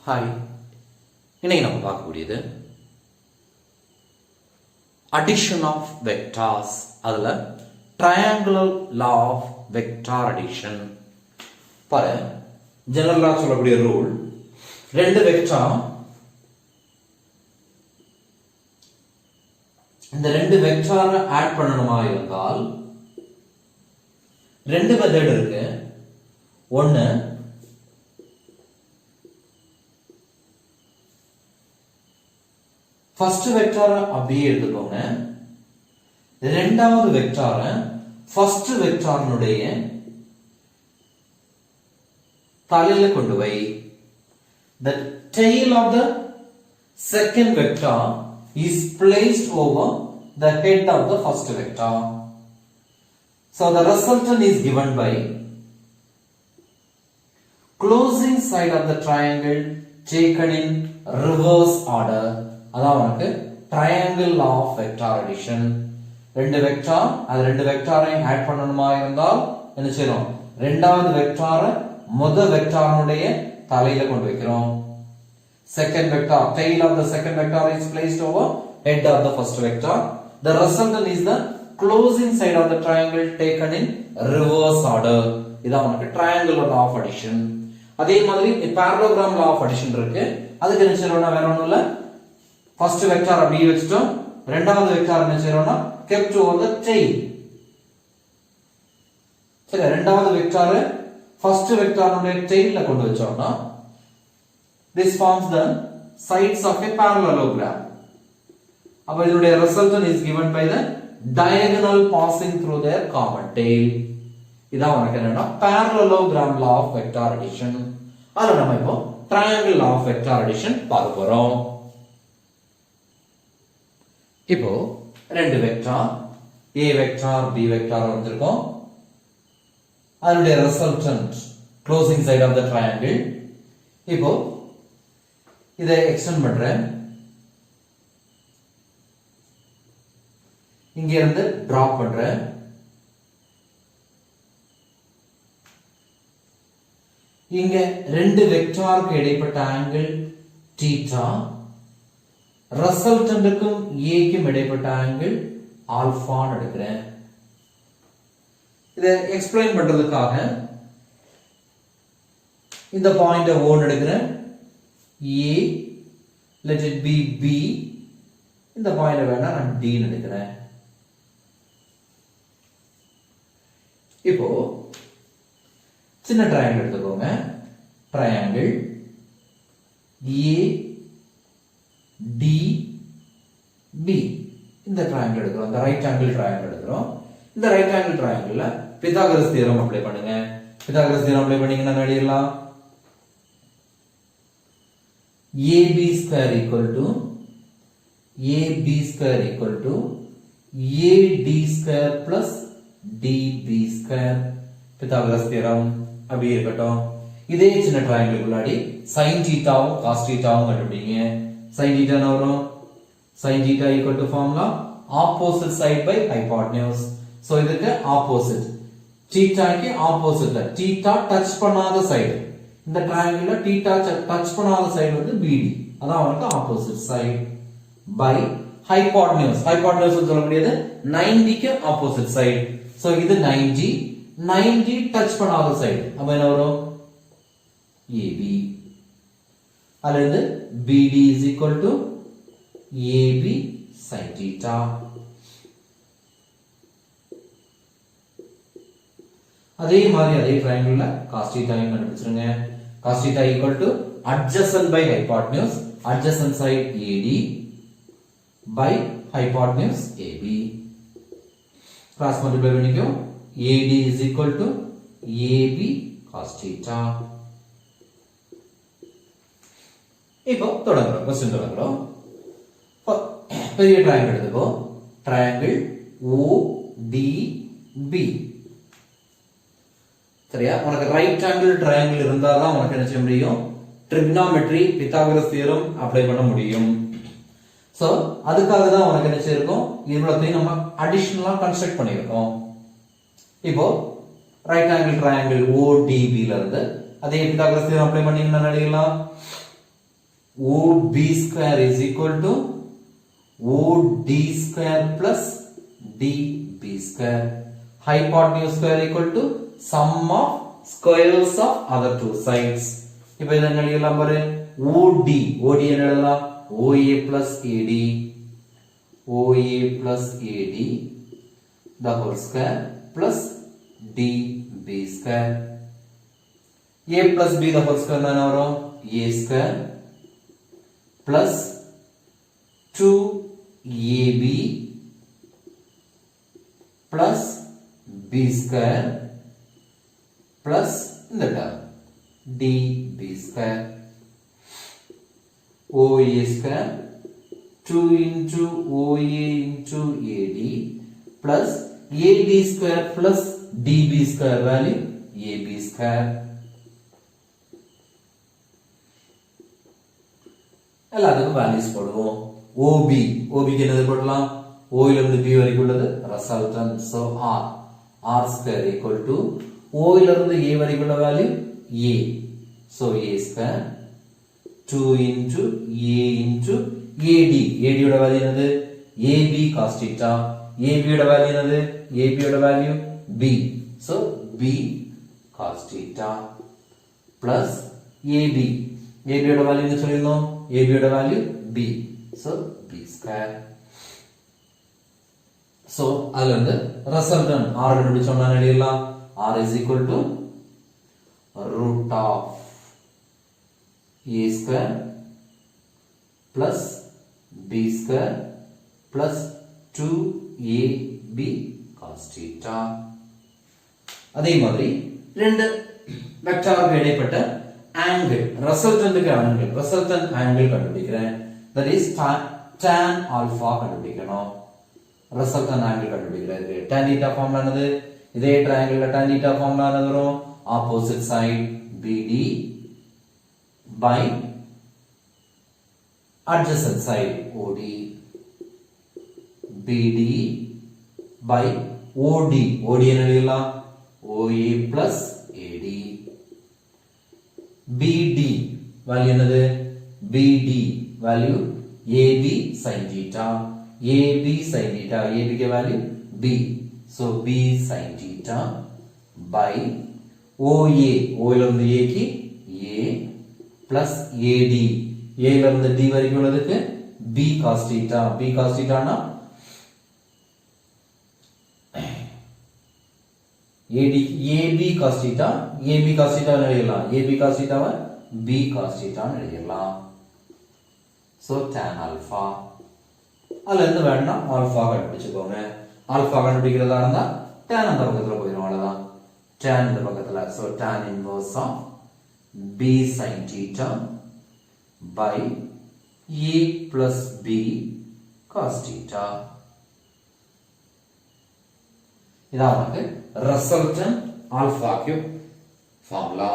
Hi, இன்னைக்கு நம்ம பார்க்கக்கூடியது அடிஷன் ஆஃப் வெக்டார்ஸ். அதுல triangular law of vector addition. பாரு, ஜெனரலா சொல்லக்கூடிய ரூல், ரெண்டு வெக்டார், இந்த ரெண்டு வெக்டாரை ஆட் பண்ணணுமா இருந்தால் ரெண்டு மெத்தட் இருக்கு. ஒன்னு ஃபர்ஸ்ட் வெக்டாரை அப்படியே எடுத்துக்கோங்க, ரெண்டாவது வெக்டாரை ஃபர்ஸ்ட் வெக்டாரினுடைய தலையில கொண்டு வை. The tail of the second vector is placed over the head of the first vector. So the resultant is given by closing side of the triangle taken in reverse order. அதான் உனக்கு triangle law of vector addition. ரெண்டு vector, அது ரெண்டு வெக்டாரை add பண்ணணுமா இருந்தால் என்ன செய்யணும்? ரெண்டாவது வெக்டாரை முதல் வெக்டாரினுடைய தலையில கொண்டு வைக்கிறோம். Second vector, tail of the second vector is placed over head of the first vector. The resultant is the closing side of the triangle taken in reverse order. இதான் உனக்கு ட்ரையாங்குலர் லா ஆஃப் அடிஷன். அதே மாதிரி parallelogram law of addition இருக்கு. அதுக்கு என்ன செய்யறோம்னா, வேற ஒண்ணும் இல்ல, ஃபர்ஸ்ட் வெக்டார் அப்படியே வச்சிட்டோம், ரெண்டாவது வெக்டார் என்ன செய்யறோம்னா kept over the tail. சரி, ரெண்டாவது வெக்டார் ஃபர்ஸ்ட் வெக்டாரோட டெயில்ல கொண்டு வச்சோம்னா this forms the sides of a parallelogram. அப்ப இதனுடைய resultant is given by the diagonal passing through their common tail. இதான் உனக்கு என்னன்னா parallelogram law of vector addition. அத நம்ம இப்போ triangle law of vector addition பார்க்க போறோம். இப்போ ரெண்டு vector A vector B vector வந்திருக்கும். அதனுடைய resultant closing side of the triangle. இப்போ இதை எக்ஸ்டெண்ட் பண்றேன், இங்க இருந்து டிராப் பண்றேன், இங்க ரெண்டு வெக்டாருக்கு இடைப்பட்ட ஆங்கிள் தீட்டா, ரிசல்டன்ட்க்கும் ஏக்கும் இடைப்பட்ட ஆங்கிள் ஆல்பான்னு எடுக்கிறேன். இதை எக்ஸ்பிளைன் பண்றதுக்காக இந்த பாயிண்ட O எடுக்கிறேன், A, let it be B, இந்த பாயிண்ட வேணா நான் D எடுக்கிறேன். இப்போ சின்ன ட்ரையாங்கிள் எடுத்துக்கோங்க, ட்ரையாங்கிள் A D B, இந்த ட்ரையாங்கிள் எடுக்கிறோம், இந்த ரைட் ஆங்கிள் ட்ரையாங்கிள் எடுக்கிறோம். இந்த ரைட் ஆங்கிள் ட்ரையாங்கிள்ல பித்தாகரஸ் தியரம் அப்ளை பண்ணுங்க. பித்தாகரஸ் தியரம் அப்ளை பண்ணீங்கன்னா என்ன எழுதலாம்? AB square equal to AB square equal to AD square plus DB square. Pythagoras theorem அப்படியே இருக்கட்டும். இதே சின்ன ட்ரையாங்கிள் உள்ளாடி sin தீட்டாவும் cos தீட்டாவும் கண்டுபிடிங்க. sin theta என்ன வரும்? sin theta equal to formula opposite side by hypotenuse. So இதுக்கு opposite, theta க்கு opposite, theta touch பண்ணாத சைடு, இந்த triangle theta touch பண்ணாத சைடு வந்து BD, அதான் உங்களுக்கு opposite side by hypotenuse. hypotenuse சொல்லக்கூடியது 90 க்கு opposite side. So இது 90, 90 touch பண்ணாத சைடு, அப்ப என்ன வரும்? AB. அல்லது BD is equal to AB sin theta. அதே மாதிரி அதே ட்ரையாங்கிள்ல cos theta யும் கண்டுபிடிச்சிருங்க. cos theta equal to adjacent by hypotenuse, adjacent side AD by hypotenuse AB. cross multiply பண்ணிக்கோ, AD is equal to AB cos theta. இப்போ தொடங்குறோம், question தொடங்குறோம். பெரிய triangle எடுத்துக்கோ, triangle ODB. சரியா? உனக்கு ரைட் ஆங்கிள் ட்ரையாங்கிள் இருந்தாதான் உனக்கு என்ன செய்ய முடியும்? ட்ரிகனாமெட்ரி பித்தாகரஸ் தியரம் அப்ளை பண்ண முடியும். சோ அதுக்காக தான் உனக்கு என்ன செய்யிருக்கோம்? இவ்வளத்தையும் நம்ம அடிஷனலா கன்ஸ்ட்ரக்ட் பண்ணியிருக்கோம். இப்போ ரைட் ஆங்கிள் ட்ரையாங்கிள் ODB ல இருந்து அதே பித்தாகரஸ் தியரம் அப்ளை பண்ணீங்கன்னா என்ன எழுதலாம்? OB square is equal to OD square plus DB square. Hypotenuse square equal to sum of squares of other two sides. இப்போ இதை என்ன எழுதலாம் பாரு, OD என்ன எழுதலாம், OA plus AD, OA plus AD the whole square plus DB square. A plus B the whole square என்ன வரும், A square plus 2AB plus B square plus இந்த term DB square. OA square 2 into OA into AD plus AD square plus DB square value AB square. எல்லாத்துக்கும் values போடுவோம். OB க்கு என்னது போடலாம், O ல இருந்து B வரைக்கும் உள்ளது resultant. So R square equal to O ல இருந்து A வரைக்கும் உள்ள value A. So A square 2 into A into AD. AD யோட வேல்யூ என்னது, AB cos theta. AB யோட வேல்யூ என்னது, AB யோட value B. So B cos theta plus AB. AB யோட வேல்யூ என்ன சொல்லிருந்தோம், AB யோட value B. So B square. So அதுல இருந்து resultant R கண்டுபிடிச்சோம்னா எழுதலாம், R is equal to root of A square plus B square plus 2AB cos theta. அதே மாதிரி ரெண்டு வெக்டாருக்கு இடைப்பட்ட angle, resultant angle கண்டுபிடிக்கிறேன். That is tan alpha கண்டுபிடிக்கணும். resultant angle கண்டுபிடிக்கிறது tan theta ஃபார்முலா என்னது, இதே triangle tan theta ஃபார்முலா என்னது வரும், opposite side BD by adjacent side OD, BD by OD என்ன எழுதலாம், OA plus AD. BD value என்னது, BD value AB sin theta, AB sin theta, AB के value B, so B sin theta by OA, O ல இருந்து A की A plus AD, A ல இருந்து D வரைக்கும் உள்ளதுக்கு B cos theta, B cos theta னா AD AB cos theta, AB cos theta னு எழுதலாம், AB cos theta வை B cos theta னு எழுதலாம். So tan alpha. அதுல இருந்து வேணா ஆல்பா கண்டுபிடிச்சுக்கோங்க. ஆல்பா கண்டுபிடிக்கிறதா இருந்தா tan அந்த பக்கத்துல போயிடும், அவ்வளவுதான். tan இந்த பக்கத்துல, so tan inverse of B sin theta by A plus B cos theta. இதான் நமக்கு resultant alpha க்கு ஃபார்முலா.